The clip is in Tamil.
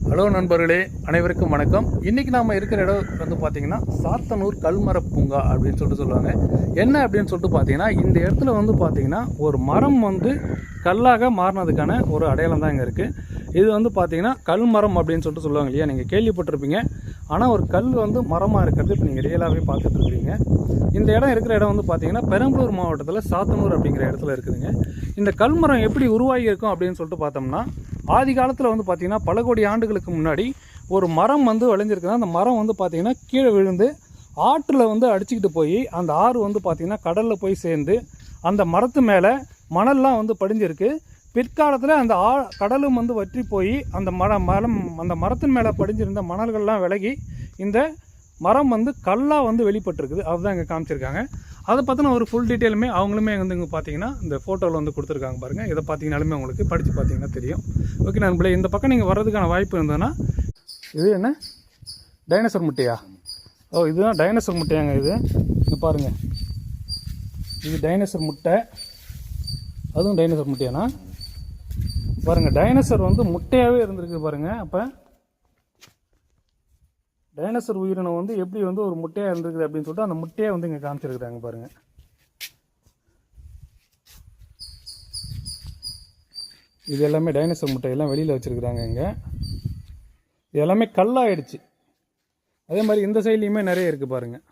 ஹலோ நண்பர்களே, அனைவருக்கும் வணக்கம். இன்றைக்கி நாம் இருக்கிற இடம் வந்து பார்த்திங்கன்னா சாத்தனூர் கல்மர பூங்கா அப்படின்னு சொல்லுவாங்க. என்ன அப்படின்னு சொல்லிட்டு பார்த்தீங்கன்னா, இந்த இடத்துல வந்து பார்த்திங்கன்னா ஒரு மரம் வந்து கல்லாக மாறினதுக்கான ஒரு அடையாளம் தான் இங்கே இருக்குது. இது வந்து பார்த்திங்கன்னா கல்மரம் அப்படின்னு சொல்லுவாங்க இல்லையா, நீங்கள் கேள்விப்பட்டிருப்பீங்க. ஆனால் ஒரு கல் வந்து மரமாக இருக்கிறது இப்போ நீங்கள் ரியலாகவே பார்த்துட்ருக்கீங்க. இந்த இடம் இருக்கிற இடம் வந்து பார்த்திங்கன்னா பெரம்பலூர் மாவட்டத்தில் சாத்தனூர் அப்படிங்கிற இடத்துல இருக்குதுங்க. இந்த கல்மரம் எப்படி உருவாகி இருக்கும் அப்படின்னு சொல்லிட்டு பார்த்தோம்னா, ஆதி காலத்தில் வந்து பார்த்திங்கன்னா பல கோடி ஆண்டுகளுக்கு முன்னாடி ஒரு மரம் வந்து விளைஞ்சிருக்குன்னா, அந்த மரம் வந்து பார்த்திங்கன்னா கீழே விழுந்து ஆற்றில் வந்து அடிச்சுக்கிட்டு போய் அந்த ஆறு வந்து பார்த்திங்கன்னா கடலில் போய் சேர்ந்து அந்த மரத்து மேலே மணல்லாம் வந்து படிஞ்சிருக்கு. பிற்காலத்தில் அந்த கடலும் வந்து வற்றி போய் அந்த அந்த மரத்தின் மேலே படிஞ்சிருந்த மணல்கள்லாம் விலகி இந்த மரம் வந்து கல்லாக வந்து வெளிப்பட்டிருக்குது. அதுதான் இங்கே காமிச்சிருக்காங்க. அதை பற்றின ஒரு ஃபுல் டீட்டெயிலுமே அவங்களுமே வந்து இங்கே பார்த்தீங்கன்னா இந்த ஃபோட்டோவில் வந்து கொடுத்துருக்காங்க பாருங்கள். இதை பார்த்தீங்கனாலுமே உங்களுக்கு படித்து பார்த்தீங்கன்னா தெரியும். ஓகே நண்பர்களே, இந்த பக்கம் நீங்கள் வர்றதுக்கான வாய்ப்பு இருந்ததுன்னா, இது என்ன டைனோசர் முட்டையா? ஓ, இதுதான் டைனோசர் முட்டையாங்க. இது இங்கே பாருங்கள், இது டைனோசர் முட்டை. அதுவும் டைனோசர் முட்டையானா பாருங்கள். டைனோசர் வந்து முட்டையாகவே இருந்திருக்கு பாருங்கள். அப்போ டைனோசர் உயிரினம் வந்து எப்படி வந்து ஒரு முட்டையாக இருந்திருக்குது அப்படின்னு சொல்லிட்டு அந்த முட்டையை வந்து இங்கே காமிச்சிருக்கிறாங்க பாருங்கள். இது எல்லாமே டைனோசர் முட்டையெல்லாம் வெளியில் வச்சுருக்குறாங்க இங்கே. இது எல்லாமே கல்லாகிடுச்சு. அதே மாதிரி இந்த சைட்லேயுமே நிறைய இருக்குது பாருங்கள்.